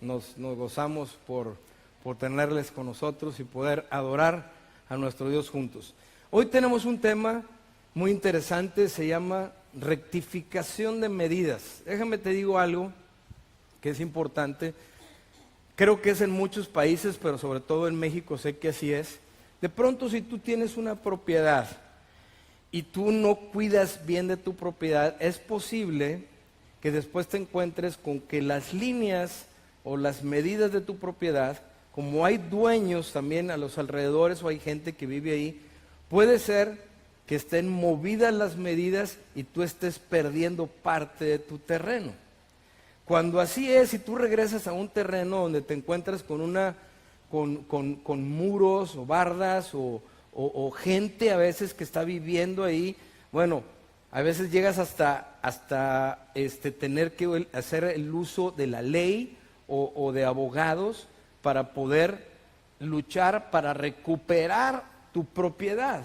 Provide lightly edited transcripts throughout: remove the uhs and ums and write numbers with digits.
nos gozamos por tenerles con nosotros y poder adorar a nuestro Dios juntos. Hoy tenemos un tema muy interesante, se llama rectificación de medidas. Déjame te digo algo que es importante. Creo que es en muchos países, pero sobre todo en México sé que así es. De pronto, si tú tienes una propiedad y tú no cuidas bien de tu propiedad, es posible que después te encuentres con que las líneas o las medidas de tu propiedad, como hay dueños también a los alrededores o hay gente que vive ahí, puede ser que estén movidas las medidas y tú estés perdiendo parte de tu terreno. Cuando así es, si tú regresas a un terreno donde te encuentras con muros o bardas o gente a veces que está viviendo ahí, bueno, a veces llegas hasta tener que hacer el uso de la ley o de abogados para poder luchar para recuperar tu propiedad.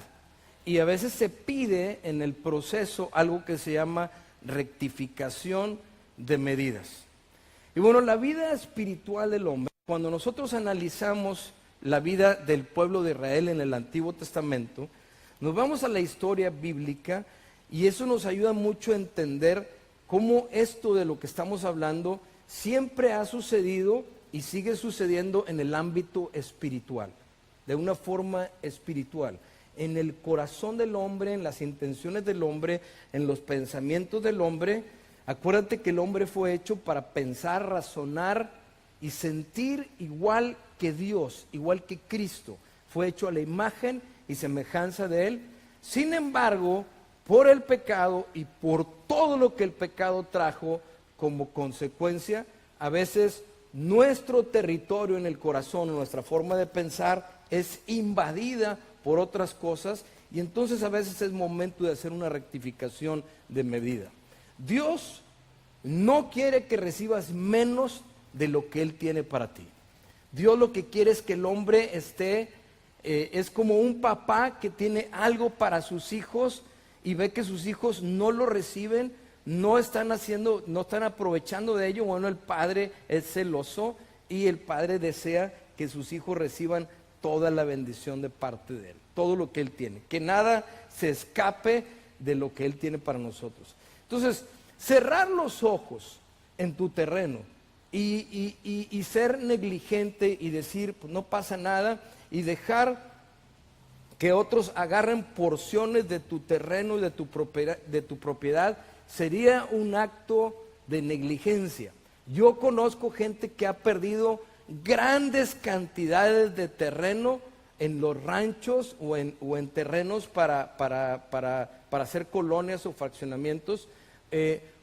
Y a veces se pide en el proceso algo que se llama rectificación de medidas. Y bueno, la vida espiritual del hombre, cuando nosotros analizamos la vida del pueblo de Israel en el Antiguo Testamento, nos vamos a la historia bíblica y eso nos ayuda mucho a entender cómo esto de lo que estamos hablando siempre ha sucedido y sigue sucediendo en el ámbito espiritual, de una forma espiritual, en el corazón del hombre, en las intenciones del hombre, en los pensamientos del hombre. Acuérdate que el hombre fue hecho para pensar, razonar y sentir igual que Dios, igual que Cristo. Fue hecho a la imagen y semejanza de Él. Sin embargo, por el pecado y por todo lo que el pecado trajo como consecuencia, a veces nuestro territorio en el corazón, nuestra forma de pensar es invadida por otras cosas y entonces a veces es momento de hacer una rectificación de medida. Dios no quiere que recibas menos de lo que Él tiene para ti. Dios lo que quiere es que el hombre es como un papá que tiene algo para sus hijos y ve que sus hijos no lo reciben, no están aprovechando de ello. Bueno, el padre es celoso y el padre desea que sus hijos reciban toda la bendición de parte de Él, todo lo que Él tiene, que nada se escape de lo que Él tiene para nosotros. Entonces, cerrar los ojos en tu terreno y ser negligente y decir, pues no pasa nada, y dejar que otros agarren porciones de tu terreno y de tu propiedad, sería un acto de negligencia. Yo conozco gente que ha perdido grandes cantidades de terreno en los ranchos o en terrenos para hacer colonias o fraccionamientos.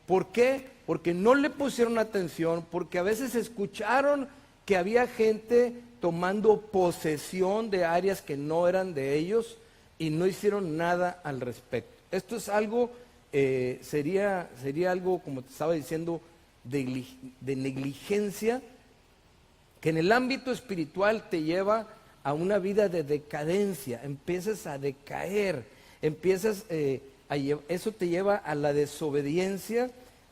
¿Por qué? Porque no le pusieron atención, porque a veces escucharon que había gente tomando posesión de áreas que no eran de ellos y no hicieron nada al respecto. Esto es algo, sería algo, como te estaba diciendo, de negligencia, que en el ámbito espiritual te lleva a una vida de decadencia, empiezas a decaer, eso te lleva a la desobediencia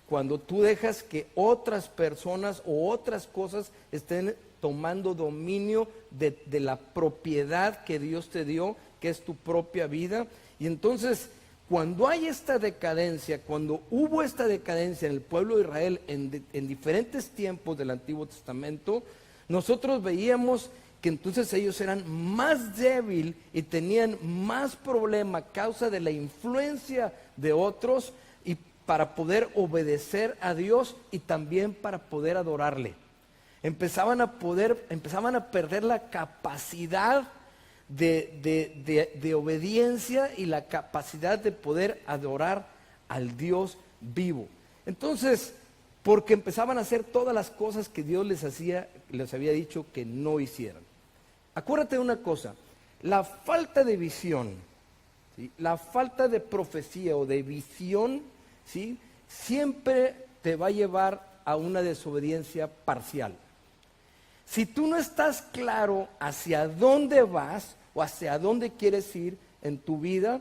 cuando tú dejas que otras personas o otras cosas estén tomando dominio de la propiedad que Dios te dio, que es tu propia vida. Y entonces, cuando hay esta decadencia, cuando hubo esta decadencia en el pueblo de Israel en diferentes tiempos del Antiguo Testamento, nosotros veíamos que entonces ellos eran más débiles y tenían más problema a causa de la influencia de otros y para poder obedecer a Dios y también para poder adorarle. Empezaban a perder la capacidad de obediencia y la capacidad de poder adorar al Dios vivo. Entonces, porque empezaban a hacer todas las cosas que Dios les había dicho que no hicieran. Acuérdate de una cosa, la falta de visión, ¿sí?, la falta de profecía o de visión, ¿sí?, siempre te va a llevar a una desobediencia parcial. Si tú no estás claro hacia dónde vas o hacia dónde quieres ir en tu vida,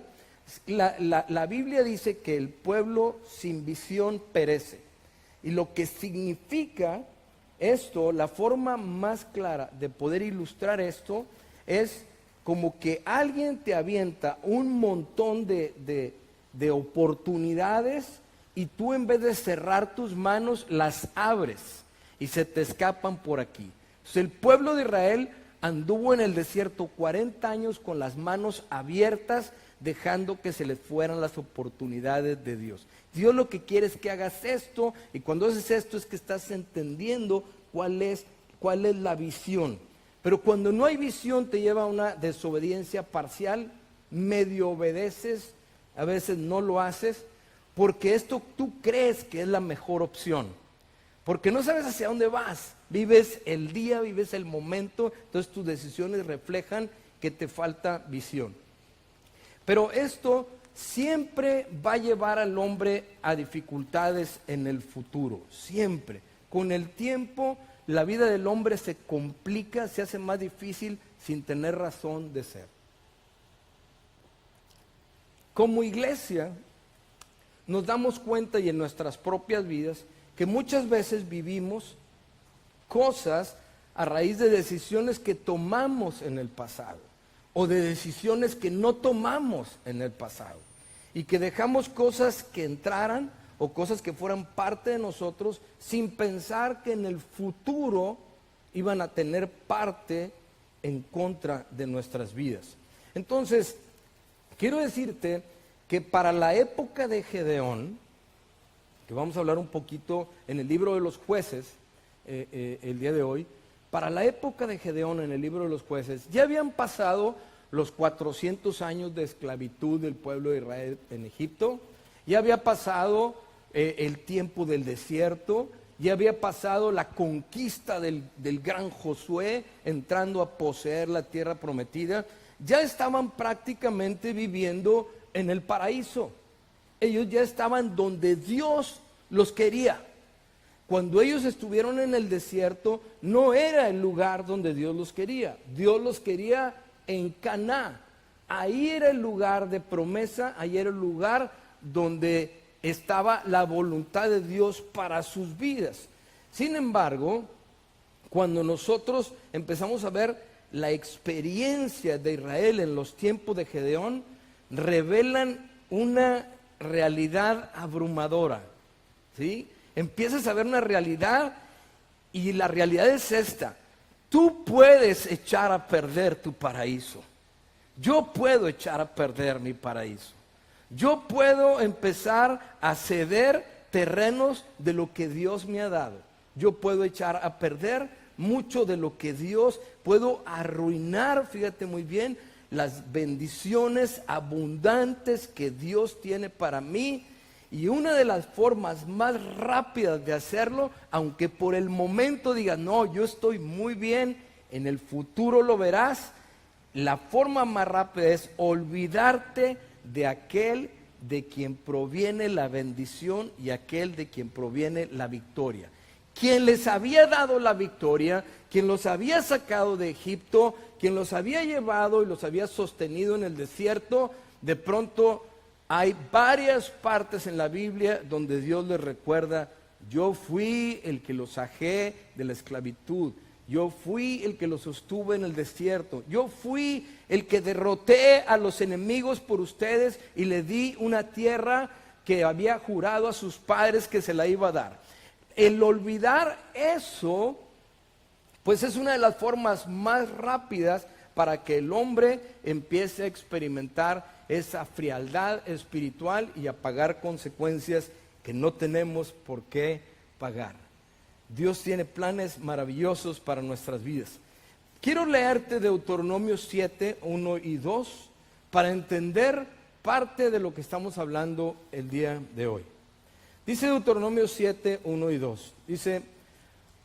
la Biblia dice que el pueblo sin visión perece. Y lo que significa la forma más clara de poder ilustrar esto es como que alguien te avienta un montón de oportunidades y tú, en vez de cerrar tus manos, las abres y se te escapan por aquí. Entonces, el pueblo de Israel anduvo en el desierto 40 años con las manos abiertas, dejando que se les fueran las oportunidades de Dios. Dios lo que quiere es que hagas esto, y cuando haces esto es que estás entendiendo cuál es la visión. Pero cuando no hay visión te lleva a una desobediencia parcial, medio obedeces, a veces no lo haces, porque esto tú crees que es la mejor opción, porque no sabes hacia dónde vas, vives el día, vives el momento, entonces tus decisiones reflejan que te falta visión. Pero esto siempre va a llevar al hombre a dificultades en el futuro, siempre. Con el tiempo la vida del hombre se complica, se hace más difícil sin tener razón de ser. Como iglesia nos damos cuenta, y en nuestras propias vidas, que muchas veces vivimos cosas a raíz de decisiones que tomamos en el pasado, o de decisiones que no tomamos en el pasado, y que dejamos cosas que entraran o cosas que fueran parte de nosotros sin pensar que en el futuro iban a tener parte en contra de nuestras vidas. Entonces, quiero decirte que para la época de Gedeón, que vamos a hablar un poquito en el libro de los jueces el día de hoy, para la época de Gedeón en el libro de los jueces, ya habían pasado los 400 años de esclavitud del pueblo de Israel en Egipto, ya había pasado el tiempo del desierto, ya había pasado la conquista del gran Josué entrando a poseer la tierra prometida, ya estaban prácticamente viviendo en el paraíso. Ellos ya estaban donde Dios los quería. Cuando ellos estuvieron en el desierto, no era el lugar donde Dios los quería. Dios los quería en Caná. Ahí era el lugar de promesa, ahí era el lugar donde estaba la voluntad de Dios para sus vidas. Sin embargo, cuando nosotros empezamos a ver la experiencia de Israel en los tiempos de Gedeón, revelan una realidad abrumadora, ¿sí? Empiezas a ver una realidad, y la realidad es esta: tú puedes echar a perder tu paraíso. Yo puedo echar a perder mi paraíso. Yo puedo empezar a ceder terrenos de lo que Dios me ha dado. Yo puedo echar a perder mucho de lo que Dios, puedo arruinar, fíjate muy bien, las bendiciones abundantes que Dios tiene para mí. Y una de las formas más rápidas de hacerlo, aunque por el momento digas, no, yo estoy muy bien, en el futuro lo verás, la forma más rápida es olvidarte de aquel de quien proviene la bendición y aquel de quien proviene la victoria. Quien les había dado la victoria, quien los había sacado de Egipto, quien los había llevado y los había sostenido en el desierto, de pronto hay varias partes en la Biblia donde Dios les recuerda: yo fui el que los saqué de la esclavitud, yo fui el que los sostuve en el desierto, yo fui el que derroté a los enemigos por ustedes y le di una tierra que había jurado a sus padres que se la iba a dar. El olvidar eso, pues es una de las formas más rápidas para que el hombre empiece a experimentar esa frialdad espiritual y a pagar consecuencias que no tenemos por qué pagar. Dios tiene planes maravillosos para nuestras vidas. Quiero leerte Deuteronomio 7, 1 y 2 para entender parte de lo que estamos hablando el día de hoy. Dice Deuteronomio 7, 1 y 2. Dice: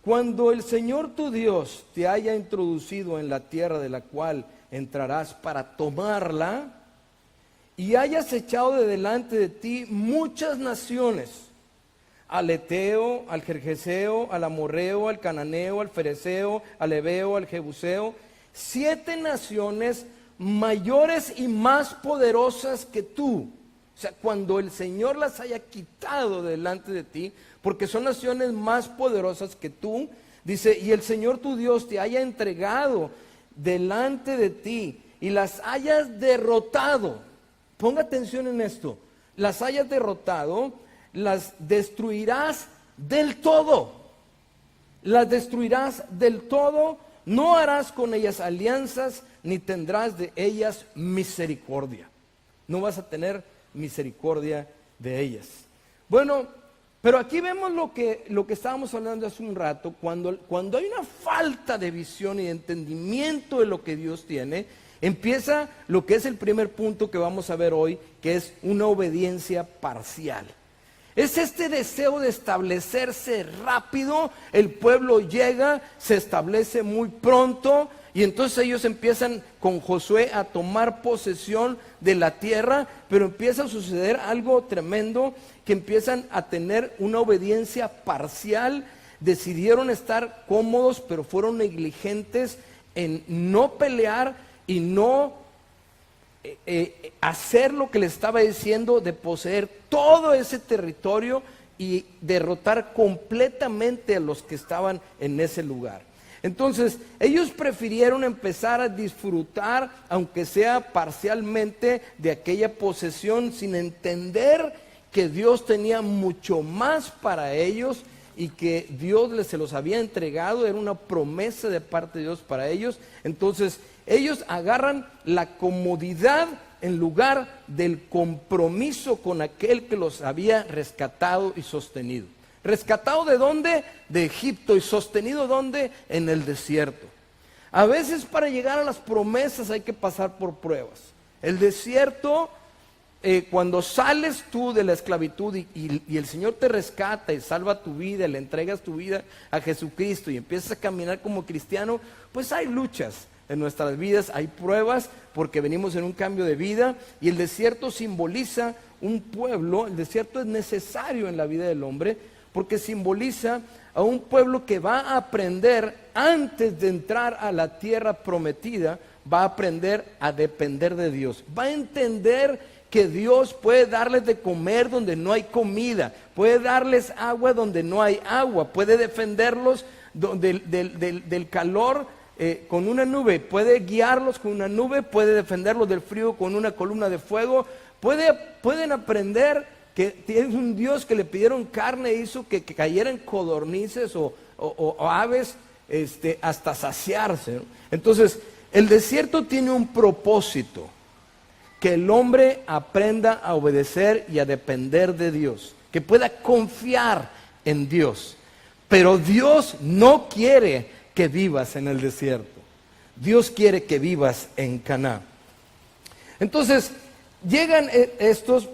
cuando el Señor tu Dios te haya introducido en la tierra de la cual entrarás para tomarla, y hayas echado de delante de ti muchas naciones, al Eteo, al Gergeseo, al Amorreo, al Cananeo, al Fereceo, al Heveo, al Jebuseo, 7 naciones mayores y más poderosas que tú. O sea, cuando el Señor las haya quitado delante de ti, porque son naciones más poderosas que tú, Dice, y el Señor tu Dios te haya entregado delante de ti y las hayas derrotado. Ponga atención en esto. Las hayas derrotado, las destruirás del todo. Las destruirás del todo. No harás con ellas alianzas, ni tendrás de ellas misericordia. No vas a tener misericordia de ellas. Bueno, pero aquí vemos lo que estábamos hablando hace un rato. Cuando hay una falta de visión y de entendimiento de lo que Dios tiene, empieza lo que es el primer punto que vamos a ver hoy, que es una obediencia parcial. Es este deseo de establecerse rápido. El pueblo llega, se establece muy pronto, y entonces ellos empiezan con Josué a tomar posesión de la tierra, pero empieza a suceder algo tremendo, que empiezan a tener una obediencia parcial. Decidieron estar cómodos, pero fueron negligentes en no pelear y no hacer lo que le estaba diciendo, de poseer todo ese territorio y derrotar completamente a los que estaban en ese lugar. Entonces ellos prefirieron empezar a disfrutar, aunque sea parcialmente, de aquella posesión, sin entender que Dios tenía mucho más para ellos y que Dios se los había entregado. Era una promesa de parte de Dios para ellos. Entonces ellos agarran la comodidad en lugar del compromiso con aquel que los había rescatado y sostenido. ¿Rescatado de dónde? De Egipto. ¿Y sostenido dónde? En el desierto. A veces para llegar a las promesas hay que pasar por pruebas. El desierto, cuando sales tú de la esclavitud y el Señor te rescata y salva tu vida, le entregas tu vida a Jesucristo y empiezas a caminar como cristiano, pues hay luchas en nuestras vidas, hay pruebas, porque venimos en un cambio de vida, y el desierto simboliza un pueblo. El desierto es necesario en la vida del hombre, porque simboliza a un pueblo que va a aprender, antes de entrar a la tierra prometida, va a aprender a depender de Dios. Va a entender que Dios puede darles de comer donde no hay comida, puede darles agua donde no hay agua, puede defenderlos del calor con una nube, puede guiarlos con una nube, puede defenderlos del frío con una columna de fuego. Pueden aprender que tiene un Dios que le pidieron carne e hizo que cayeran codornices o aves hasta saciarse, ¿no? Entonces el desierto tiene un propósito: que el hombre aprenda a obedecer y a depender de Dios, que pueda confiar en Dios. Pero Dios no quiere que vivas en el desierto. Dios quiere que vivas en Canaán. Entonces llegan estos,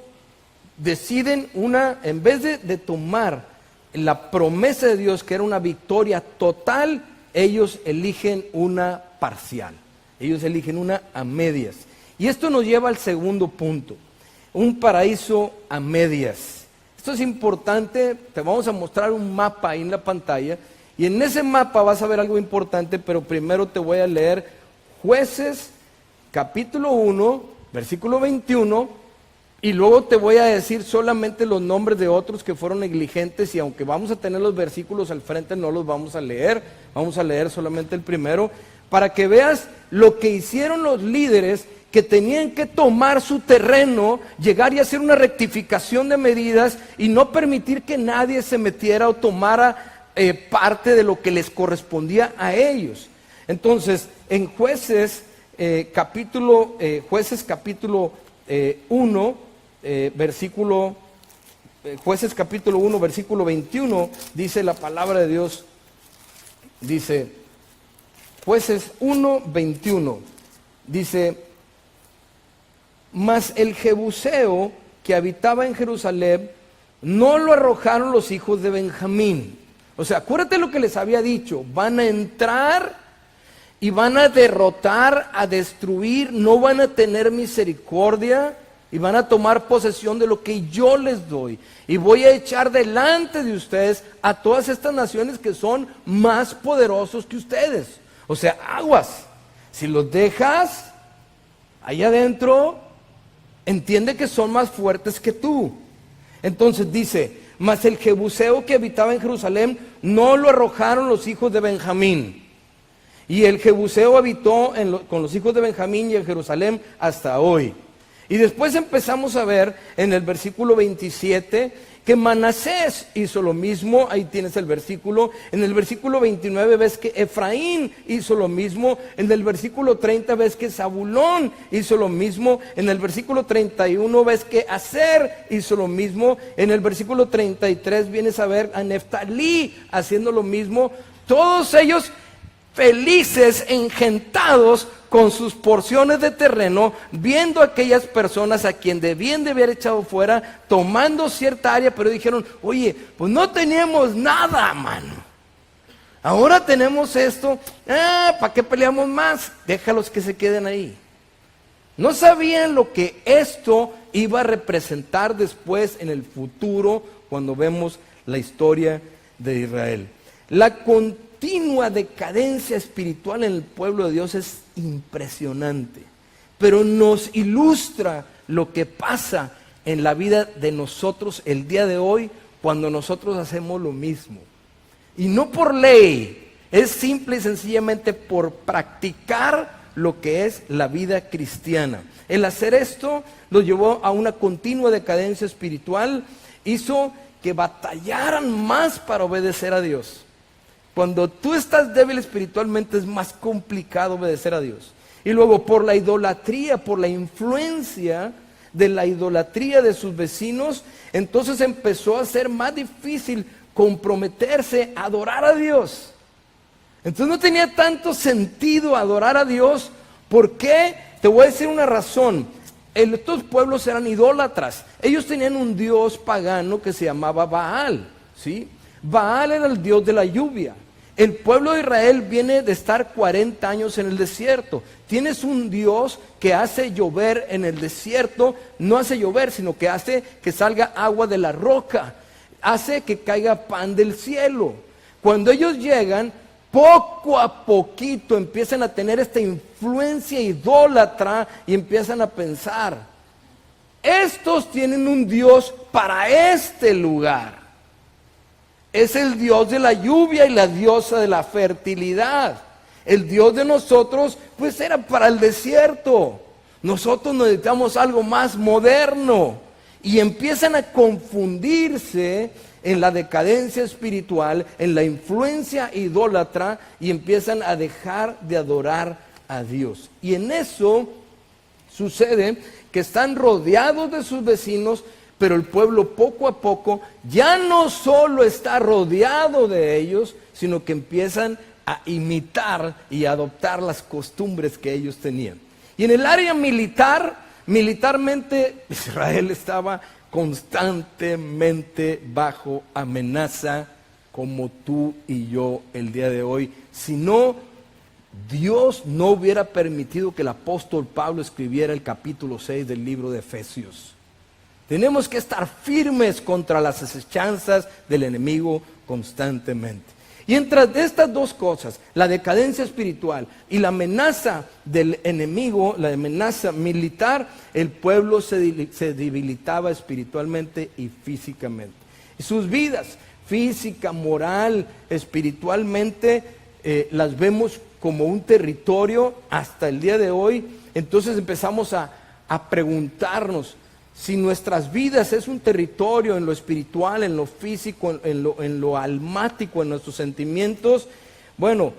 deciden en vez de tomar la promesa de Dios, que era una victoria total, ellos eligen una parcial. Ellos eligen una a medias. Y esto nos lleva al segundo punto: un paraíso a medias. Esto es importante. Te vamos a mostrar un mapa ahí en la pantalla, y en ese mapa vas a ver algo importante, pero primero te voy a leer Jueces capítulo 1, versículo 21, y luego te voy a decir solamente los nombres de otros que fueron negligentes, y aunque vamos a tener los versículos al frente, no los vamos a leer solamente el primero, para que veas lo que hicieron los líderes, que tenían que tomar su terreno, llegar y hacer una rectificación de medidas, y no permitir que nadie se metiera o tomara parte de lo que les correspondía a ellos. Entonces, en Jueces capítulo 1, Jueces capítulo 1, versículo 21, dice la palabra de Dios, dice, Jueces 1, 21, dice: mas el Jebuseo que habitaba en Jerusalén no lo arrojaron los hijos de Benjamín. O sea, acuérdate lo que les había dicho: van a entrar y van a derrotar, a destruir, no van a tener misericordia, y van a tomar posesión de lo que yo les doy, y voy a echar delante de ustedes a todas estas naciones que son más poderosos que ustedes. O sea, aguas, si los dejas allá adentro, entiende que son más fuertes que tú. Entonces dice: mas el jebuseo que habitaba en Jerusalén no lo arrojaron los hijos de Benjamín. Y el jebuseo habitó con los hijos de Benjamín y en Jerusalén hasta hoy. Y después empezamos a ver en el versículo 27 que Manasés hizo lo mismo. Ahí tienes el versículo. En el versículo 29 ves que Efraín hizo lo mismo. En el versículo 30 ves que Zabulón hizo lo mismo. En el versículo 31 ves que Aser hizo lo mismo. En el versículo 33 vienes a ver a Neftalí haciendo lo mismo. Todos ellos felices, engentados con sus porciones de terreno, viendo a aquellas personas a quien debían de haber echado fuera, tomando cierta área, pero dijeron, oye, pues no teníamos nada, mano. Ahora tenemos esto, ¿para qué peleamos más? Déjalos que se queden ahí. No sabían lo que esto iba a representar después en el futuro, cuando vemos la historia de Israel. La continua decadencia espiritual en el pueblo de Dios es impresionante, pero nos ilustra lo que pasa en la vida de nosotros el día de hoy cuando nosotros hacemos lo mismo. Y no por ley, es simple y sencillamente por practicar lo que es la vida cristiana. El hacer esto lo llevó a una continua decadencia espiritual, hizo que batallaran más para obedecer a Dios. Cuando tú estás débil espiritualmente es más complicado obedecer a Dios. Y luego por la idolatría, por la influencia de la idolatría de sus vecinos, entonces empezó a ser más difícil comprometerse a adorar a Dios. Entonces no tenía tanto sentido adorar a Dios. ¿Por qué? Te voy a decir una razón. Estos pueblos eran idólatras. Ellos tenían un dios pagano que se llamaba Baal, ¿sí? Baal era el dios de la lluvia. El pueblo de Israel viene de estar 40 años en el desierto. Tienes un Dios que hace llover en el desierto. No hace llover, sino que hace que salga agua de la roca. Hace que caiga pan del cielo. Cuando ellos llegan, poco a poquito empiezan a tener esta influencia idólatra y empiezan a pensar, estos tienen un Dios para este lugar. Es el Dios de la lluvia y la diosa de la fertilidad. El Dios de nosotros, pues era para el desierto. Nosotros necesitamos algo más moderno. Y empiezan a confundirse en la decadencia espiritual, en la influencia idólatra, y empiezan a dejar de adorar a Dios. Y en eso sucede que están rodeados de sus vecinos, pero el pueblo poco a poco ya no solo está rodeado de ellos, sino que empiezan a imitar y a adoptar las costumbres que ellos tenían. Y en el área militarmente, Israel estaba constantemente bajo amenaza, como tú y yo el día de hoy. Si no, Dios no hubiera permitido que el apóstol Pablo escribiera el capítulo 6 del libro de Efesios. Tenemos que estar firmes contra las acechanzas del enemigo constantemente. Y entre estas dos cosas, la decadencia espiritual y la amenaza del enemigo, la amenaza militar, el pueblo se debilitaba espiritualmente y físicamente. Y sus vidas, física, moral, espiritualmente, las vemos como un territorio hasta el día de hoy. Entonces empezamos a preguntarnos, si nuestras vidas es un territorio en lo espiritual, en lo físico, en lo almático, en nuestros sentimientos, bueno,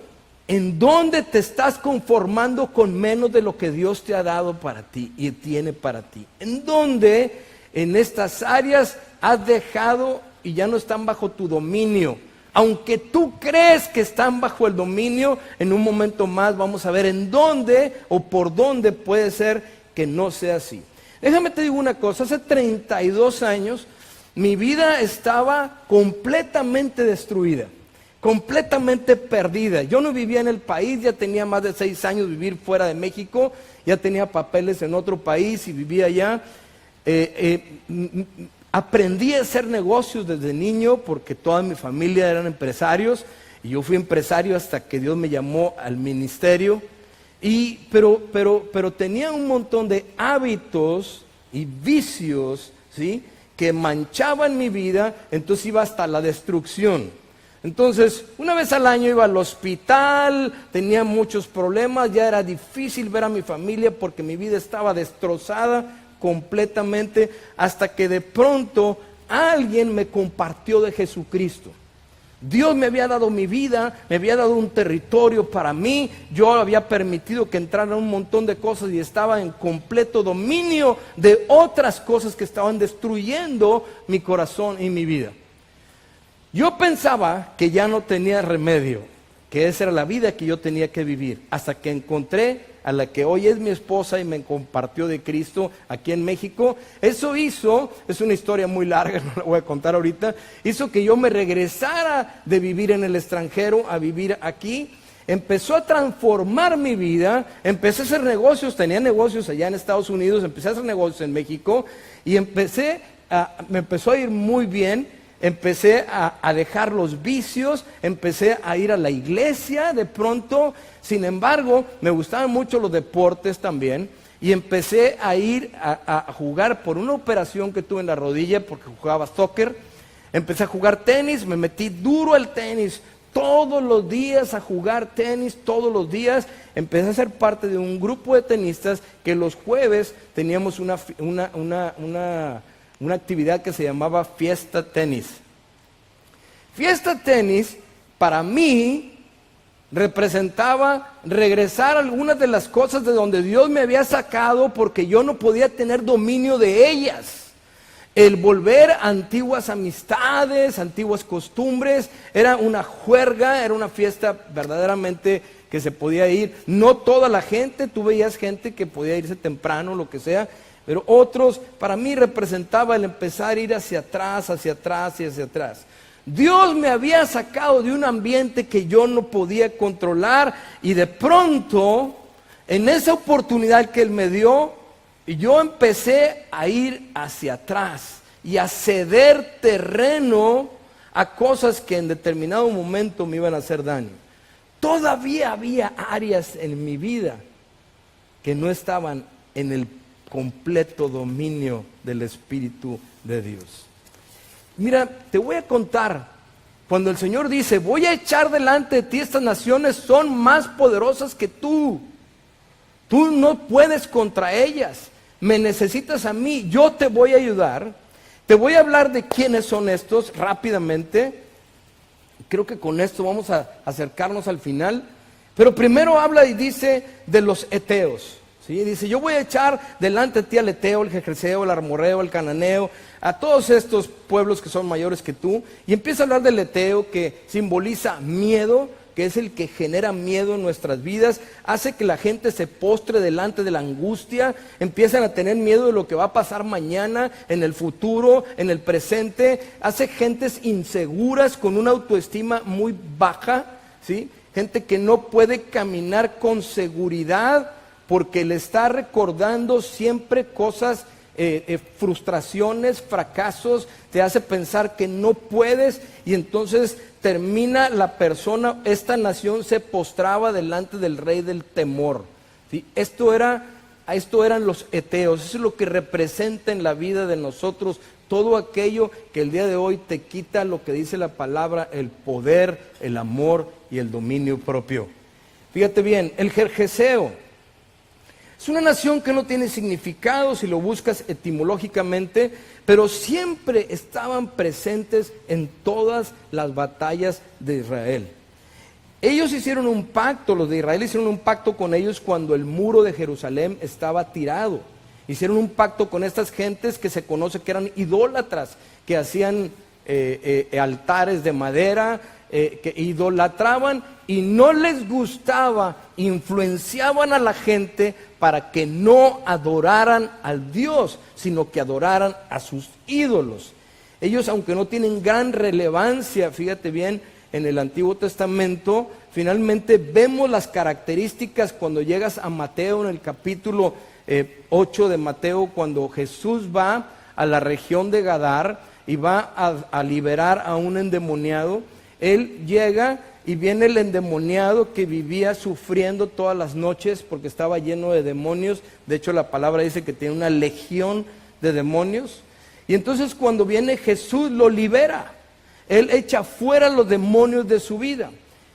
¿en dónde te estás conformando con menos de lo que Dios te ha dado para ti y tiene para ti? ¿En dónde en estas áreas has dejado y ya no están bajo tu dominio? Aunque tú crees que están bajo el dominio, en un momento más vamos a ver en dónde o por dónde puede ser que no sea así. Déjame te digo una cosa, hace 32 años mi vida estaba completamente destruida, completamente perdida. Yo no vivía en el país, ya tenía más de 6 años vivir fuera de México, ya tenía papeles en otro país y vivía allá. Aprendí a hacer negocios desde niño porque toda mi familia eran empresarios y yo fui empresario hasta que Dios me llamó al ministerio. Pero tenía un montón de hábitos y vicios, ¿sí?, que manchaban mi vida, entonces iba hasta la destrucción. Entonces, una vez al año iba al hospital, tenía muchos problemas, ya era difícil ver a mi familia porque mi vida estaba destrozada completamente, hasta que de pronto alguien me compartió de Jesucristo. Dios me había dado mi vida, me había dado un territorio para mí, yo había permitido que entraran un montón de cosas y estaba en completo dominio de otras cosas que estaban destruyendo mi corazón y mi vida. Yo pensaba que ya no tenía remedio, que esa era la vida que yo tenía que vivir, hasta que encontré a la que hoy es mi esposa y me compartió de Cristo aquí en México. Eso hizo, es una historia muy larga, no la voy a contar ahorita, hizo que yo me regresara de vivir en el extranjero a vivir aquí. Empezó a transformar mi vida, empecé a hacer negocios, tenía negocios allá en Estados Unidos, empecé a hacer negocios en México y me empezó a ir muy bien. Empecé a dejar los vicios, empecé a ir a la iglesia de pronto. Sin embargo, me gustaban mucho los deportes también y empecé a ir a jugar por una operación que tuve en la rodilla porque jugaba soccer. Empecé a jugar tenis, me metí duro al tenis, todos los días a jugar tenis, todos los días. Empecé a ser parte de un grupo de tenistas que los jueves teníamos una actividad que se llamaba Fiesta Tenis. Fiesta Tenis, para mí, representaba regresar a algunas de las cosas de donde Dios me había sacado porque yo no podía tener dominio de ellas. El volver a antiguas amistades, antiguas costumbres, era una juerga, era una fiesta verdaderamente que se podía ir. No toda la gente, tú veías gente que podía irse temprano, lo que sea, pero otros, para mí representaba el empezar a ir hacia atrás, hacia atrás y hacia atrás. Dios me había sacado de un ambiente que yo no podía controlar y de pronto, en esa oportunidad que Él me dio, yo empecé a ir hacia atrás y a ceder terreno a cosas que en determinado momento me iban a hacer daño. Todavía había áreas en mi vida que no estaban en el completo dominio del Espíritu de Dios. Mira, te voy a contar, cuando el Señor dice, voy a echar delante de ti estas naciones, son más poderosas que tú. Tú no puedes contra ellas, me necesitas a mí, yo te voy a ayudar. Te voy a hablar de quiénes son estos rápidamente. Creo que con esto vamos a acercarnos al final. Pero primero habla y dice de los heteos. ¿Sí? Dice, yo voy a echar delante de ti al Eteo, el Jebuseo, el Amorreo, el Cananeo, a todos estos pueblos que son mayores que tú. Y empieza a hablar del Eteo, que simboliza miedo, que es el que genera miedo en nuestras vidas, hace que la gente se postre delante de la angustia, empiezan a tener miedo de lo que va a pasar mañana, en el futuro, en el presente, hace gentes inseguras con una autoestima muy baja, ¿sí? Gente que no puede caminar con seguridad, porque le está recordando siempre cosas, frustraciones, fracasos, te hace pensar que no puedes y entonces termina la persona, esta nación se postraba delante del rey del temor. ¿Sí? Esto eran los heteos, eso es lo que representa en la vida de nosotros, todo aquello que el día de hoy te quita lo que dice la palabra, el poder, el amor y el dominio propio. Fíjate bien, el Jebuseo es una nación que no tiene significado si lo buscas etimológicamente, pero siempre estaban presentes en todas las batallas de Israel. Ellos hicieron un pacto, los de Israel hicieron un pacto con ellos cuando el muro de Jerusalén estaba tirado. Hicieron un pacto con estas gentes que se conoce que eran idólatras, que hacían altares de madera, que idolatraban y no les gustaba, influenciaban a la gente para que no adoraran al Dios, sino que adoraran a sus ídolos. Ellos, aunque no tienen gran relevancia, fíjate bien, en el Antiguo Testamento, finalmente vemos las características cuando llegas a Mateo, en el capítulo 8 de Mateo, cuando Jesús va a la región de Gadar y va a liberar a un endemoniado. Él llega y viene el endemoniado que vivía sufriendo todas las noches porque estaba lleno de demonios. De hecho, la palabra dice que tiene una legión de demonios. Y entonces cuando viene Jesús lo libera. Él echa fuera los demonios de su vida.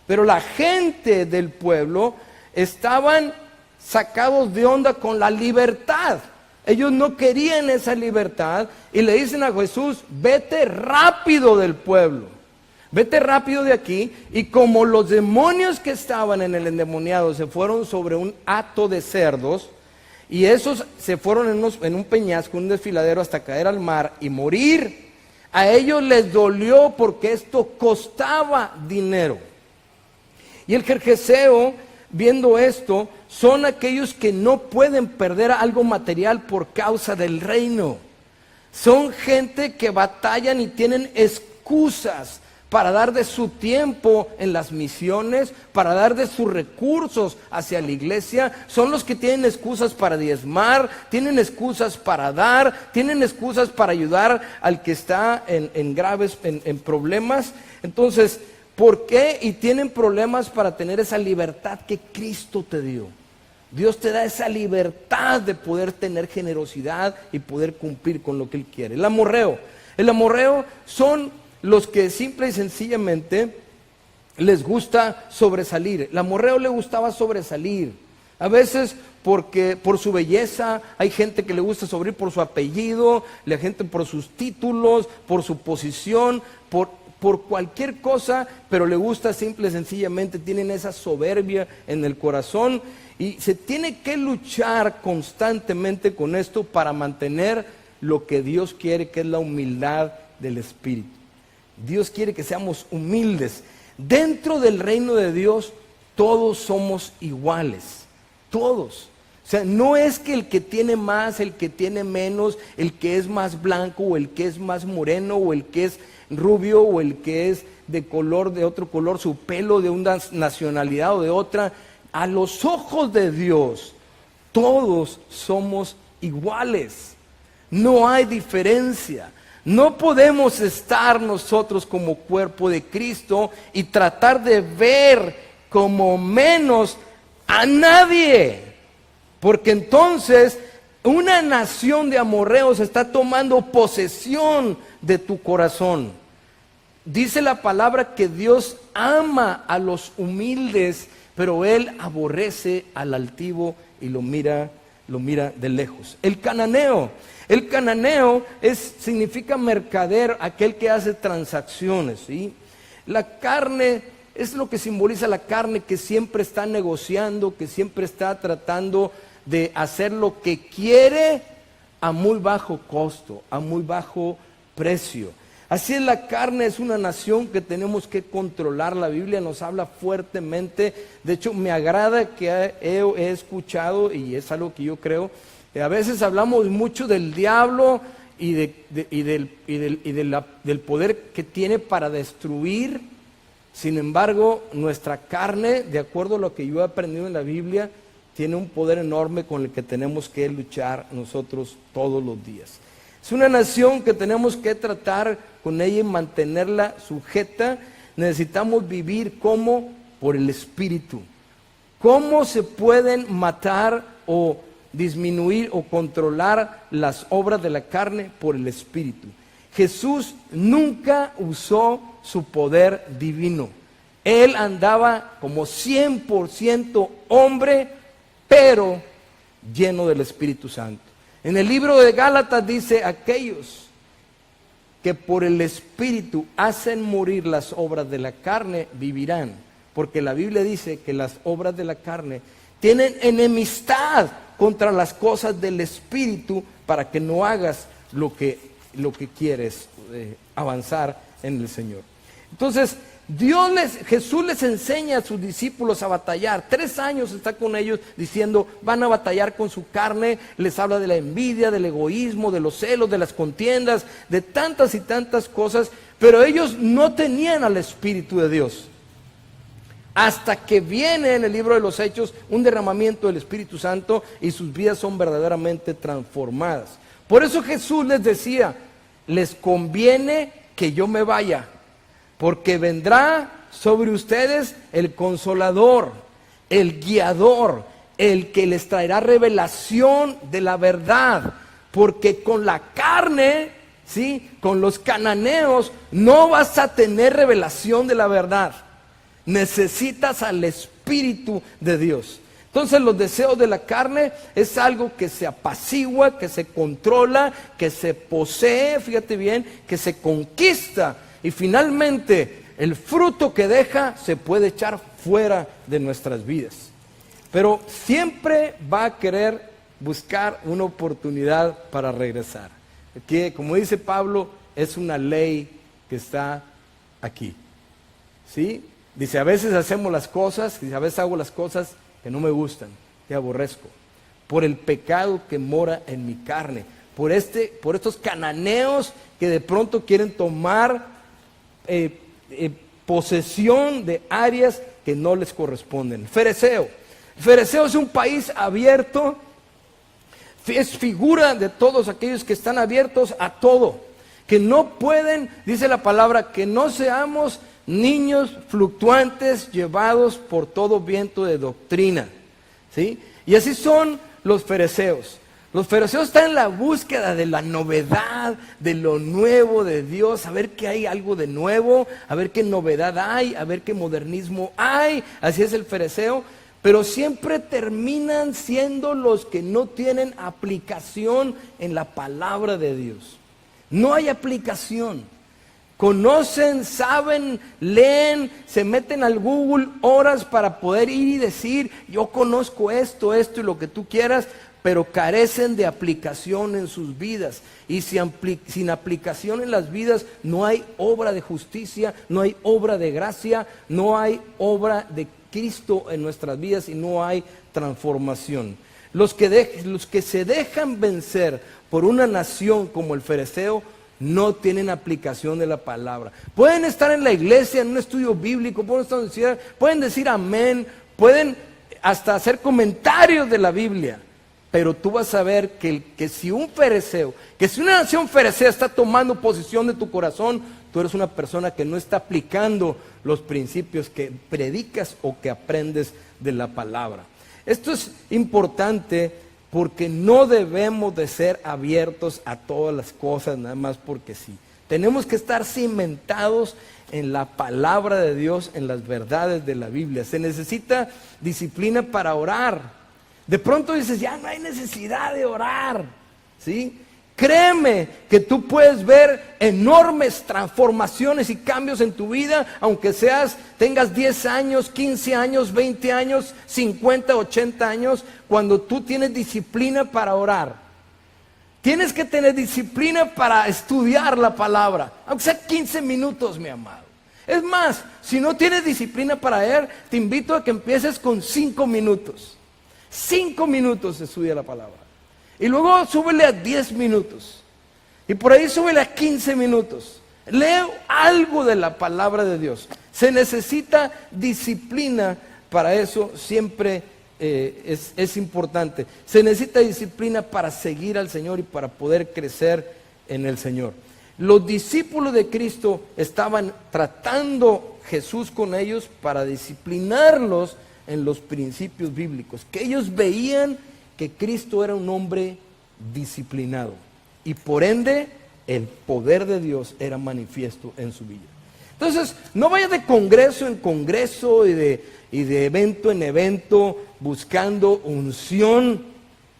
Pero la gente del pueblo estaban sacados de onda con la libertad. Ellos no querían esa libertad y le dicen a Jesús: vete rápido del pueblo, vete rápido de aquí. Y como los demonios que estaban en el endemoniado se fueron sobre un hato de cerdos, y esos se fueron en un peñasco, un desfiladero, hasta caer al mar y morir, a ellos les dolió porque esto costaba dinero. Y el Gergeseo, viendo esto, son aquellos que no pueden perder algo material por causa del reino. Son gente que batallan y tienen excusas para dar de su tiempo en las misiones, para dar de sus recursos hacia la iglesia. Son los que tienen excusas para diezmar, tienen excusas para dar, tienen excusas para ayudar al que está en graves problemas. Entonces, ¿por qué? Y tienen problemas para tener esa libertad que Cristo te dio. Dios te da esa libertad de poder tener generosidad y poder cumplir con lo que Él quiere. El amorreo son los que simple y sencillamente les gusta sobresalir. El amorreo le gustaba sobresalir. A veces porque por su belleza, hay gente que le gusta sobresalir por su apellido, la gente por sus títulos, por su posición, por cualquier cosa, pero le gusta simple y sencillamente, tienen esa soberbia en el corazón. Y se tiene que luchar constantemente con esto para mantener lo que Dios quiere, que es la humildad del espíritu. Dios quiere que seamos humildes. Dentro del reino de Dios todos somos iguales, todos. O sea, no es que el que tiene más, el que tiene menos, el que es más blanco o el que es más moreno o el que es rubio o el que es de otro color, su pelo de una nacionalidad o de otra. A los ojos de Dios todos somos iguales, no hay diferencia. No podemos estar nosotros como cuerpo de Cristo y tratar de ver como menos a nadie, porque entonces una nación de amorreos está tomando posesión de tu corazón. Dice la palabra que Dios ama a los humildes, pero Él aborrece al altivo y lo mira de lejos. El cananeo significa mercader, aquel que hace transacciones, ¿sí? La carne es lo que simboliza la carne, que siempre está negociando, que siempre está tratando de hacer lo que quiere a muy bajo costo, a muy bajo precio. Así es la carne, es una nación que tenemos que controlar. La Biblia nos habla fuertemente. De hecho, me agrada que he escuchado, y es algo que yo creo, a veces hablamos mucho del diablo y del poder que tiene para destruir. Sin embargo, nuestra carne, de acuerdo a lo que yo he aprendido en la Biblia, tiene un poder enorme con el que tenemos que luchar nosotros todos los días. Es una nación que tenemos que tratar con ella y mantenerla sujeta. Necesitamos vivir como por el Espíritu. ¿Cómo se pueden matar o disminuir o controlar las obras de la carne? Por el Espíritu. Jesús nunca usó su poder divino. Él andaba como 100% hombre, pero lleno del Espíritu Santo. En el libro de Gálatas dice: aquellos que por el Espíritu hacen morir las obras de la carne vivirán, porque la Biblia dice que las obras de la carne tienen enemistad contra las cosas del Espíritu, para que no hagas lo que quieres, avanzar en el Señor. Entonces Jesús les enseña a sus discípulos a batallar. 3 años está con ellos diciendo: van a batallar con su carne. Les habla de la envidia, del egoísmo, de los celos, de las contiendas, de tantas y tantas cosas. Pero ellos no tenían al Espíritu de Dios. Hasta que viene en el libro de los Hechos un derramamiento del Espíritu Santo y sus vidas son verdaderamente transformadas. Por eso Jesús les decía: les conviene que yo me vaya, porque vendrá sobre ustedes el Consolador, el Guiador, el que les traerá revelación de la verdad. Porque con la carne ¿sí? Con los cananeos no vas a tener revelación de la verdad. Necesitas al Espíritu de Dios. Entonces los deseos de la carne es algo que se apacigua, que se controla, que se posee, fíjate bien, que se conquista. Y finalmente el fruto que deja se puede echar fuera de nuestras vidas. Pero siempre va a querer buscar una oportunidad para regresar. Que, como dice Pablo, es una ley que está aquí. ¿Sí? Dice, a veces hacemos las cosas, dice, a veces hago las cosas que no me gustan, que aborrezco, por el pecado que mora en mi carne, por estos cananeos que de pronto quieren tomar posesión de áreas que no les corresponden. Fereceo. El Fereceo es un país abierto, es figura de todos aquellos que están abiertos a todo, que no pueden, dice la palabra, que no seamos niños fluctuantes llevados por todo viento de doctrina, ¿sí? Y así son los fereceos. Los fereceos están en la búsqueda de la novedad, de lo nuevo de Dios, a ver que hay algo de nuevo, a ver qué novedad hay, a ver qué modernismo hay. Así es el fereceo, pero siempre terminan siendo los que no tienen aplicación en la palabra de Dios. No hay aplicación. Conocen, saben, leen, se meten al Google horas para poder ir y decir, yo conozco esto y lo que tú quieras, pero carecen de aplicación en sus vidas. Y sin aplicación en las vidas no hay obra de justicia, no hay obra de gracia, no hay obra de Cristo en nuestras vidas y no hay transformación. Los que se dejan vencer por una nación como el fereceo no tienen aplicación de la palabra. Pueden estar en la iglesia, en un estudio bíblico, pueden decir amén, pueden hasta hacer comentarios de la Biblia, pero tú vas a ver que si un fereceo, que si una nación ferecea está tomando posesión de tu corazón, tú eres una persona que no está aplicando los principios que predicas o que aprendes de la palabra. Esto es importante porque no debemos de ser abiertos a todas las cosas nada más porque sí. Tenemos que estar cimentados en la palabra de Dios, en las verdades de la Biblia. Se necesita disciplina para orar. De pronto dices, ya no hay necesidad de orar, ¿sí? Créeme que tú puedes ver enormes transformaciones y cambios en tu vida, aunque tengas 10 años, 15 años, 20 años, 50, 80 años, cuando tú tienes disciplina para orar. Tienes que tener disciplina para estudiar la palabra, aunque sea 15 minutos, mi amado. Es más, si no tienes disciplina para leer, te invito a que empieces con 5 minutos. 5 minutos estudia la palabra. Y luego súbele a 10 minutos. Y por ahí súbele a 15 minutos. Lee algo de la palabra de Dios. Se necesita disciplina para eso, siempre es importante. Se necesita disciplina para seguir al Señor y para poder crecer en el Señor. Los discípulos de Cristo estaban tratando Jesús con ellos para disciplinarlos en los principios bíblicos, que ellos veían que Cristo era un hombre disciplinado y por ende el poder de Dios era manifiesto en su vida. Entonces, no vayas de congreso en congreso y de evento en evento buscando unción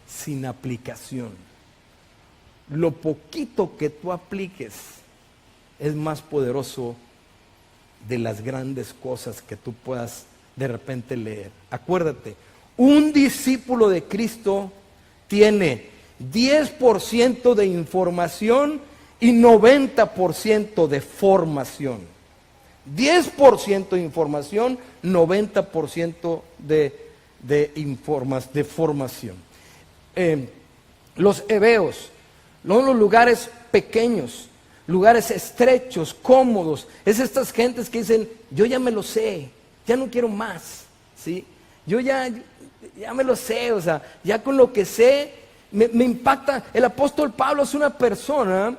sin aplicación. Lo poquito que tú apliques es más poderoso de las grandes cosas que tú puedas de repente leer. Acuérdate, un discípulo de Cristo tiene 10% de información y 90% de formación. 10% de información, 90% de formación. Los heveos, los lugares pequeños, lugares estrechos, cómodos, es estas gentes que dicen, yo ya me lo sé, ya no quiero más, ¿sí? Yo ya me lo sé, o sea, ya con lo que sé me impacta. El apóstol Pablo es una persona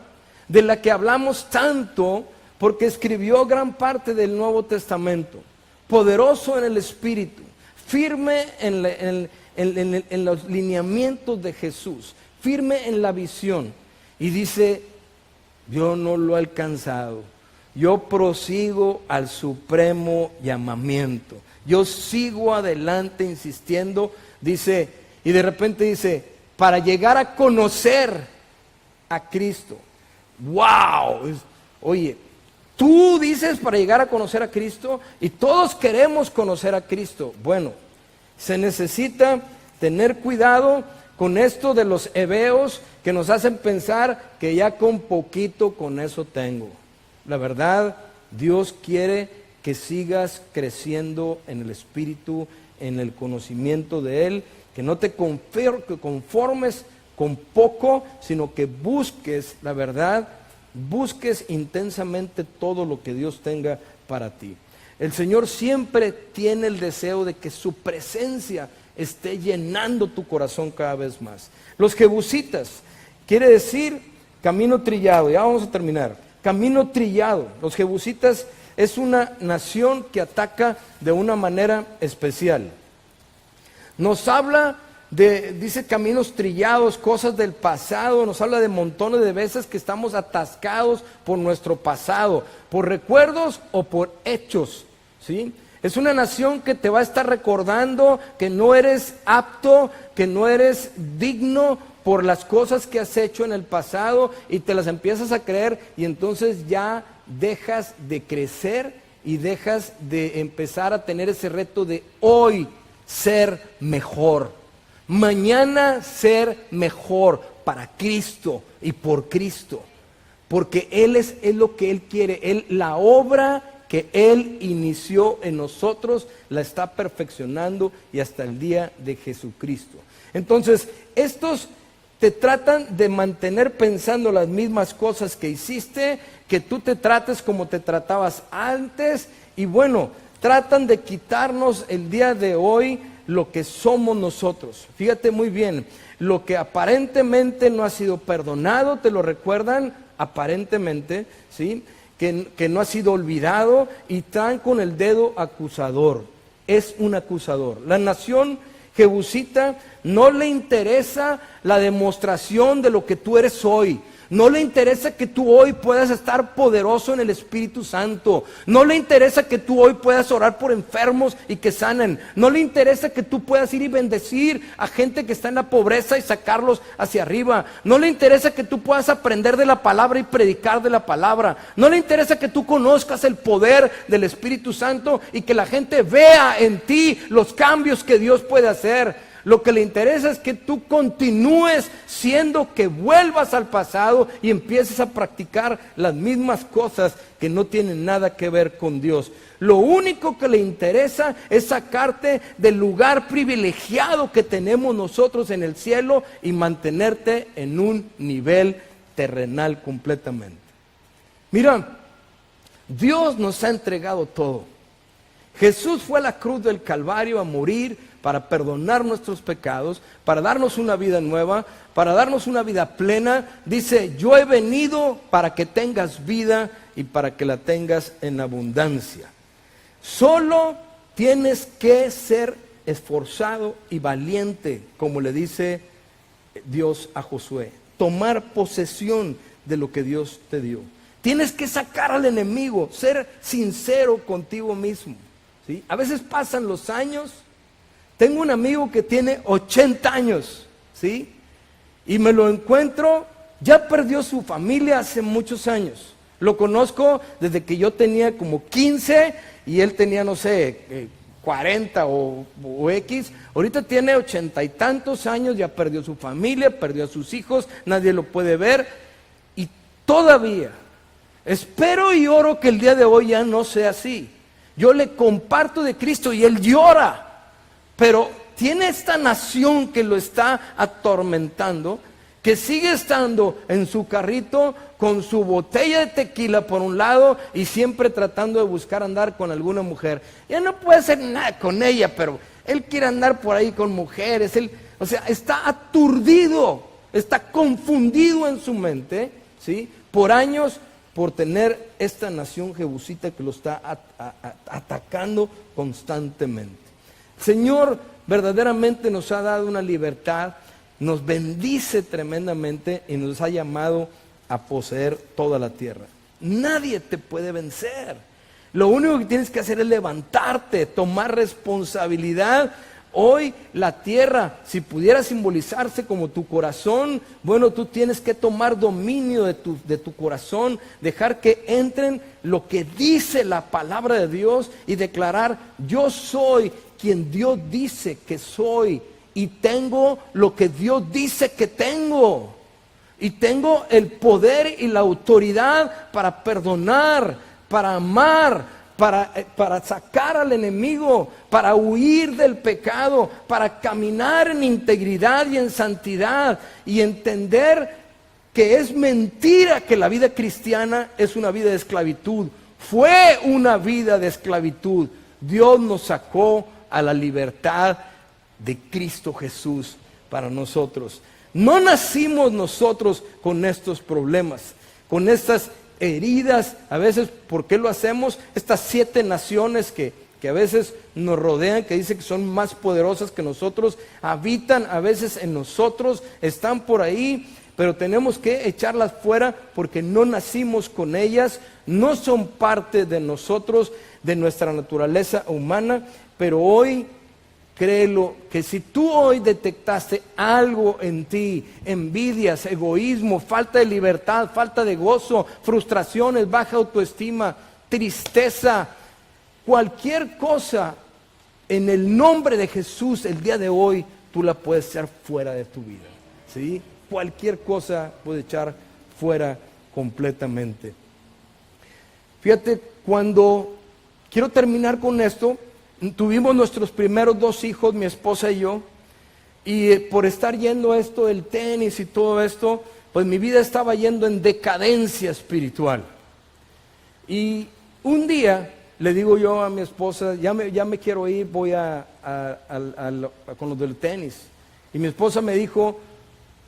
de la que hablamos tanto porque escribió gran parte del Nuevo Testamento, poderoso en el Espíritu, firme en los lineamientos de Jesús, firme en la visión. Y dice, yo no lo he alcanzado. Yo prosigo al supremo llamamiento. Yo sigo adelante insistiendo, dice, y de repente dice, para llegar a conocer a Cristo. ¡Wow! Oye, tú dices para llegar a conocer a Cristo y todos queremos conocer a Cristo. Bueno, se necesita tener cuidado con esto de los heveos que nos hacen pensar que ya con poquito con eso tengo. La verdad, Dios quiere que sigas creciendo en el Espíritu, en el conocimiento de Él, que no te conformes con poco, sino que busques la verdad, busques intensamente todo lo que Dios tenga para ti. El Señor siempre tiene el deseo de que su presencia esté llenando tu corazón cada vez más. Los jebusitas, quiere decir camino trillado, ya vamos a terminar. Camino trillado. Los jebusitas es una nación que ataca de una manera especial. Nos habla dice caminos trillados, cosas del pasado, nos habla de montones de veces que estamos atascados por nuestro pasado, por recuerdos o por hechos, ¿sí? Es una nación que te va a estar recordando que no eres apto, que no eres digno por las cosas que has hecho en el pasado y te las empiezas a creer y entonces ya dejas de crecer y dejas de empezar a tener ese reto de hoy ser mejor, mañana ser mejor para Cristo y por Cristo, porque Él es lo que Él quiere. La obra que Él inició en nosotros la está perfeccionando y hasta el día de Jesucristo. Entonces, estos te tratan de mantener pensando las mismas cosas que hiciste, que tú te trates como te tratabas antes, y bueno, tratan de quitarnos el día de hoy lo que somos nosotros. Fíjate muy bien, lo que aparentemente no ha sido perdonado, te lo recuerdan aparentemente, ¿sí? Que no ha sido olvidado y están con el dedo acusador. Es un acusador. La nación jebusita no le interesa la demostración de lo que tú eres hoy. No le interesa que tú hoy puedas estar poderoso en el Espíritu Santo. No le interesa que tú hoy puedas orar por enfermos y que sanen. No le interesa que tú puedas ir y bendecir a gente que está en la pobreza y sacarlos hacia arriba. No le interesa que tú puedas aprender de la palabra y predicar de la palabra. No le interesa que tú conozcas el poder del Espíritu Santo y que la gente vea en ti los cambios que Dios puede hacer. Lo que le interesa es que tú continúes siendo, que vuelvas al pasado y empieces a practicar las mismas cosas que no tienen nada que ver con Dios. Lo único que le interesa es sacarte del lugar privilegiado que tenemos nosotros en el cielo y mantenerte en un nivel terrenal completamente. Mira, Dios nos ha entregado todo. Jesús fue a la cruz del Calvario a morir para perdonar nuestros pecados, para darnos una vida nueva, para darnos una vida plena. Dice, yo he venido para que tengas vida y para que la tengas en abundancia. Solo tienes que ser esforzado y valiente, como le dice Dios a Josué. Tomar posesión de lo que Dios te dio. Tienes que sacar al enemigo, ser sincero contigo mismo, ¿sí? A veces pasan los años. Tengo un amigo que tiene 80 años, ¿sí? Y me lo encuentro, ya perdió su familia hace muchos años. Lo conozco desde que yo tenía como 15 y él tenía, no sé, 40 o X. Ahorita tiene 80 y tantos años, ya perdió su familia, perdió a sus hijos, nadie lo puede ver. Y todavía espero y oro que el día de hoy ya no sea así. Yo le comparto de Cristo y él llora. Pero tiene esta nación que lo está atormentando, que sigue estando en su carrito con su botella de tequila por un lado y siempre tratando de buscar andar con alguna mujer. Ya no puede hacer nada con ella, pero él quiere andar por ahí con mujeres. O sea, está aturdido, está confundido en su mente, ¿sí? Por años, por tener esta nación jebusita que lo está atacando constantemente. Señor verdaderamente nos ha dado una libertad, nos bendice tremendamente y nos ha llamado a poseer toda la tierra. Nadie te puede vencer. Lo único que tienes que hacer es levantarte, tomar responsabilidad. Hoy la tierra, si pudiera simbolizarse como tu corazón, bueno, tú tienes que tomar dominio de tu corazón, dejar que entren lo que dice la palabra de Dios y declarar: yo soy quien Dios dice que soy y tengo lo que Dios dice que tengo. Y tengo el poder y la autoridad para perdonar, para amar, para sacar al enemigo, para huir del pecado, para caminar en integridad y en santidad y entender que es mentira que la vida cristiana es una vida de esclavitud. Fue una vida de esclavitud. Dios nos sacó a la libertad de Cristo Jesús para nosotros. No nacimos nosotros con estos problemas, con estas heridas. A veces, ¿por qué lo hacemos? Estas 7 naciones que a veces nos rodean, que dicen que son más poderosas que nosotros, habitan a veces en nosotros, están por ahí, pero tenemos que echarlas fuera porque no nacimos con ellas, no son parte de nosotros, de nuestra naturaleza humana. Pero hoy, créelo, que si tú hoy detectaste algo en ti, envidias, egoísmo, falta de libertad, falta de gozo, frustraciones, baja autoestima, tristeza, cualquier cosa, en el nombre de Jesús, el día de hoy, tú la puedes echar fuera de tu vida, ¿sí? Cualquier cosa puede echar fuera completamente. Fíjate, cuando quiero terminar con esto, tuvimos nuestros primeros 2 hijos, mi esposa y yo, y por estar yendo esto del tenis y todo esto, pues mi vida estaba yendo en decadencia espiritual. Y un día le digo yo a mi esposa: ya me quiero ir, voy con los del tenis. Y mi esposa me dijo: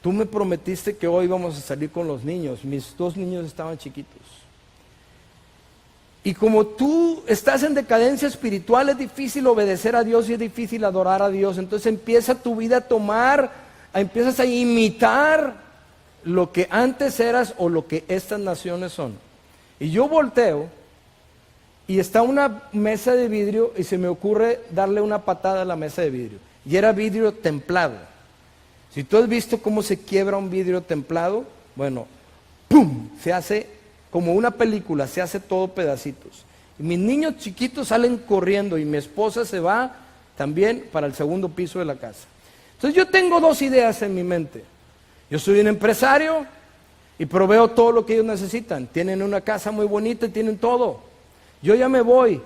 tú me prometiste que hoy íbamos a salir con los niños. Mis 2 niños estaban chiquitos. Y como tú estás en decadencia espiritual, es difícil obedecer a Dios y es difícil adorar a Dios. Entonces empieza tu vida empiezas a imitar lo que antes eras o lo que estas naciones son. Y yo volteo y está una mesa de vidrio y se me ocurre darle una patada a la mesa de vidrio. Y era vidrio templado. Si tú has visto cómo se quiebra un vidrio templado, bueno, ¡pum!, se hace como una película, se hace todo pedacitos. Y mis niños chiquitos salen corriendo y mi esposa se va también para el segundo piso de la casa. Entonces yo tengo 2 ideas en mi mente. Yo soy un empresario y proveo todo lo que ellos necesitan. Tienen una casa muy bonita y tienen todo. Yo ya me voy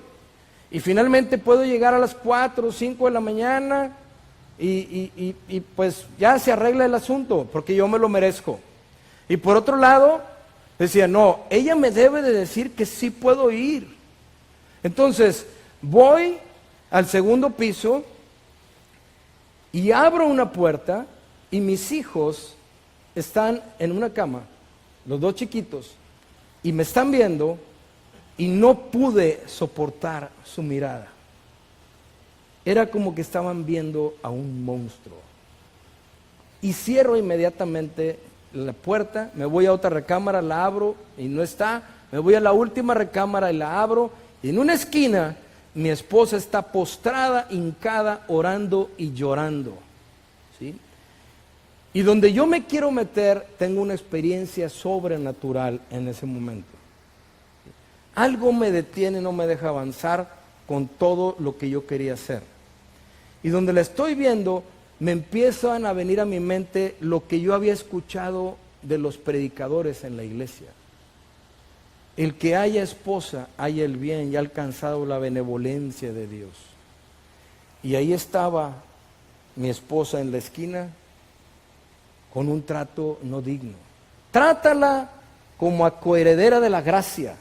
y finalmente puedo llegar a las 4 o 5 de la mañana y pues ya se arregla el asunto porque yo me lo merezco. Y por otro lado, decía: no, ella me debe de decir que sí puedo ir. Entonces voy al segundo piso y abro una puerta y mis hijos están en una cama, los 2 chiquitos, y me están viendo y no pude soportar su mirada. Era como que estaban viendo a un monstruo. Y cierro inmediatamente la puerta, me voy a otra recámara, la abro y no está. Me voy a la última recámara y la abro. Y en una esquina mi esposa está postrada, hincada, orando y llorando, ¿sí? Y donde yo me quiero meter, tengo una experiencia sobrenatural en ese momento. Algo me detiene, no me deja avanzar con todo lo que yo quería hacer. Y donde la estoy viendo, me empiezan a venir a mi mente lo que yo había escuchado de los predicadores en la iglesia. El que haya esposa, haya el bien y ha alcanzado la benevolencia de Dios. Y ahí estaba mi esposa en la esquina con un trato no digno. Trátala como a coheredera de la gracia.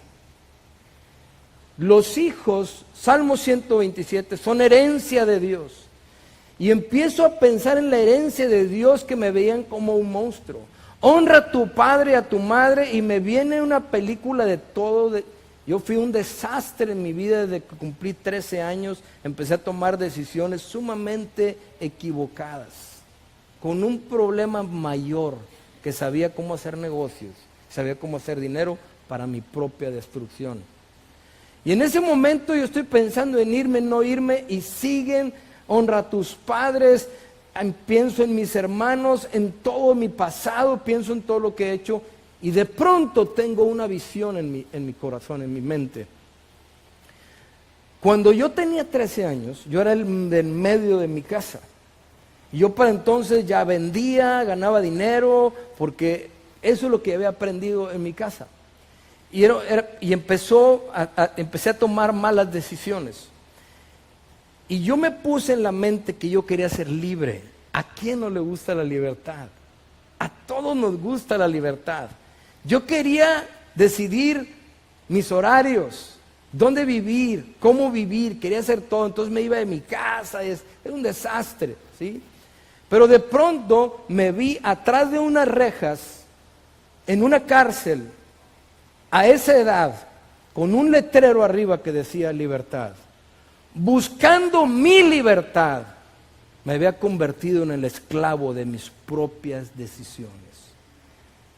Los hijos, Salmo 127, son herencia de Dios. Y empiezo a pensar en la herencia de Dios, que me veían como un monstruo. Honra a tu padre y a tu madre, y me viene una película de todo. Yo fui un desastre en mi vida desde que cumplí 13 años. Empecé a tomar decisiones sumamente equivocadas, con un problema mayor, que sabía cómo hacer negocios. sabía cómo hacer dinero para mi propia destrucción. Y en ese momento yo estoy pensando en irme, no irme, y siguen, honra a tus padres, pienso en mis hermanos, en todo mi pasado, pienso en todo lo que he hecho, y de pronto tengo una visión en mi corazón, en mi mente. Cuando yo tenía 13 años, yo era el del medio de mi casa. Y yo para entonces ya vendía, ganaba dinero, porque eso es lo que había aprendido en mi casa. Y empecé a tomar malas decisiones. Y yo me puse en la mente que yo quería ser libre. ¿A quién no le gusta la libertad? A todos nos gusta la libertad. Yo quería decidir mis horarios, dónde vivir, cómo vivir, quería hacer todo. Entonces me iba de mi casa, era un desastre, ¿sí? Pero de pronto me vi atrás de unas rejas, en una cárcel, a esa edad, con un letrero arriba que decía libertad. Buscando mi libertad, me había convertido en el esclavo de mis propias decisiones.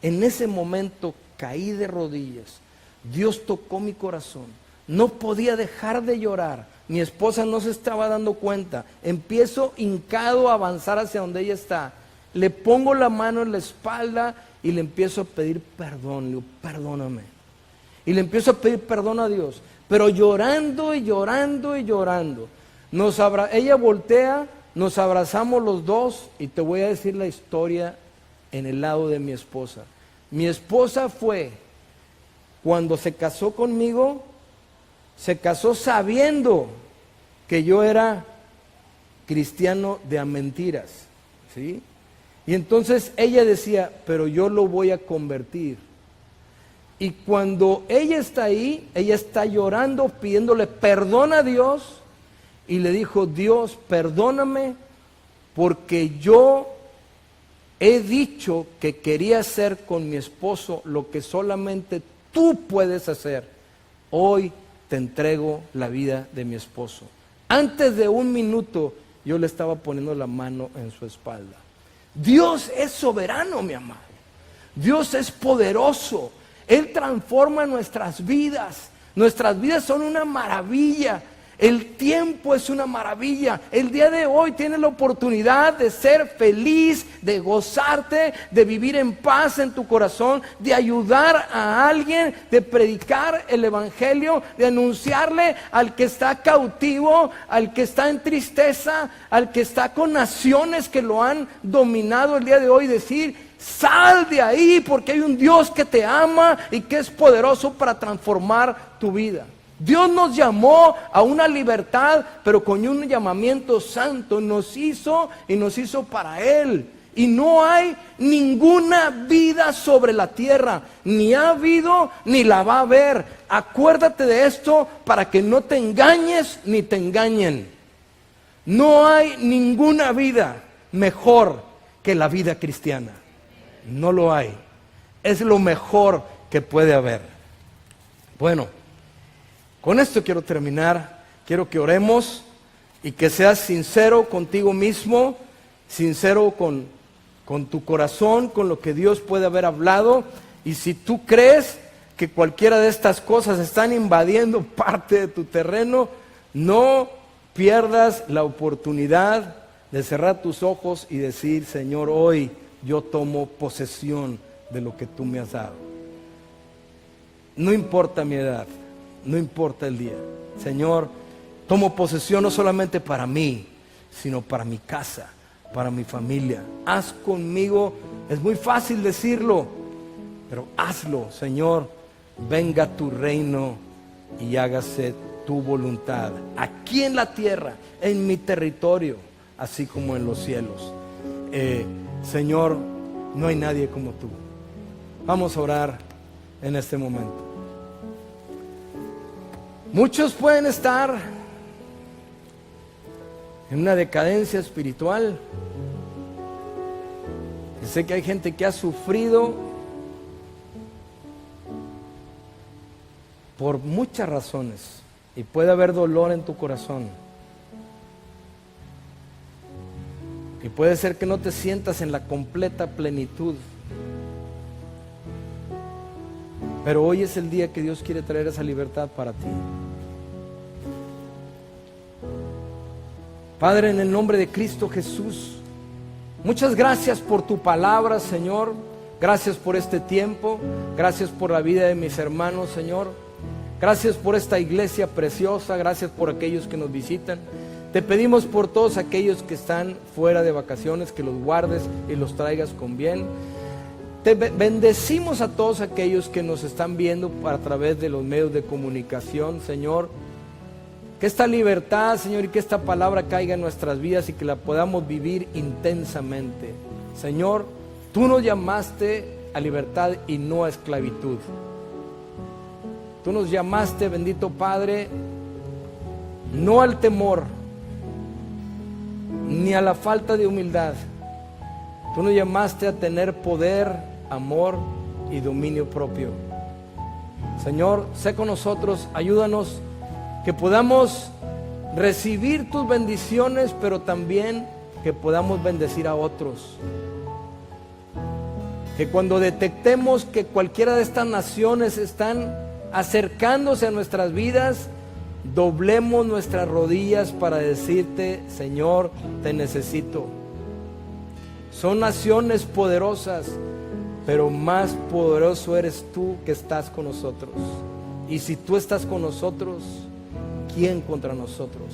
En ese momento caí de rodillas. Dios tocó mi corazón. No podía dejar de llorar. Mi esposa no se estaba dando cuenta. Empiezo hincado a avanzar hacia donde ella está. Le pongo la mano en la espalda y le empiezo a pedir perdón. Le digo, perdóname. Y le empiezo a pedir perdón a Dios. Pero llorando y llorando y llorando. Ella voltea, nos abrazamos los dos, y te voy a decir la historia en el lado de mi esposa. Mi esposa fue, cuando se casó conmigo, se casó sabiendo que yo era cristiano de a mentiras, ¿sí? Y entonces ella decía, pero yo lo voy a convertir. Y cuando ella está ahí, ella está llorando, pidiéndole perdón a Dios, y le dijo, Dios, perdóname, porque yo he dicho que quería hacer con mi esposo lo que solamente tú puedes hacer. Hoy te entrego la vida de mi esposo. Antes de un minuto yo le estaba poniendo la mano en su espalda. Dios es soberano, mi amado. Dios es poderoso. Él transforma nuestras vidas. Nuestras vidas son una maravilla. El tiempo es una maravilla. El día de hoy tienes la oportunidad de ser feliz, de gozarte, de vivir en paz en tu corazón, de ayudar a alguien, de predicar el evangelio, de anunciarle al que está cautivo, al que está en tristeza, al que está con naciones que lo han dominado el día de hoy, decir, sal de ahí porque hay un Dios que te ama y que es poderoso para transformar tu vida. Dios nos llamó a una libertad, pero con un llamamiento santo. Nos hizo para Él. Y no hay ninguna vida sobre la tierra, ni ha habido ni la va a haber. Acuérdate de esto para que no te engañes ni te engañen. No hay ninguna vida mejor que la vida cristiana. No lo hay. Es lo mejor que puede haber. Bueno, con esto quiero terminar. Quiero que oremos y que seas sincero contigo mismo, sincero con tu corazón, con lo que Dios puede haber hablado. Y si tú crees que cualquiera de estas cosas están invadiendo parte de tu terreno, no pierdas la oportunidad de cerrar tus ojos y decir, Señor, hoy yo tomo posesión de lo que tú me has dado. No importa mi edad, no importa el día. Señor, tomo posesión no solamente para mí, sino para mi casa, para mi familia. Haz conmigo, es muy fácil decirlo, pero hazlo, Señor. Venga tu reino y hágase tu voluntad, aquí en la tierra, en mi territorio, así como en los cielos. Señor, no hay nadie como tú. Vamos a orar en este momento. Muchos pueden estar en una decadencia espiritual. Yo sé que hay gente que ha sufrido por muchas razones y puede haber dolor en tu corazón. Y puede ser que no te sientas en la completa plenitud. Pero hoy es el día que Dios quiere traer esa libertad para ti. Padre, en el nombre de Cristo Jesús, muchas gracias por tu palabra, Señor. Gracias por este tiempo. Gracias por la vida de mis hermanos, Señor. Gracias por esta iglesia preciosa. Gracias por aquellos que nos visitan. Te pedimos por todos aquellos que están fuera de vacaciones, que los guardes y los traigas con bien. Te bendecimos a todos aquellos que nos están viendo a través de los medios de comunicación, Señor. Que esta libertad, Señor, y que esta palabra caiga en nuestras vidas y que la podamos vivir intensamente. Señor, tú nos llamaste a libertad y no a esclavitud. Tú nos llamaste, bendito Padre, no al temor, ni a la falta de humildad. Tú nos llamaste a tener poder, amor y dominio propio. Señor, sé con nosotros, ayúdanos que podamos recibir tus bendiciones, pero también que podamos bendecir a otros. Que cuando detectemos que cualquiera de estas naciones están acercándose a nuestras vidas, doblemos nuestras rodillas para decirte: Señor, te necesito. Son naciones poderosas, pero más poderoso eres tú que estás con nosotros. Y si tú estás con nosotros, ¿quién contra nosotros?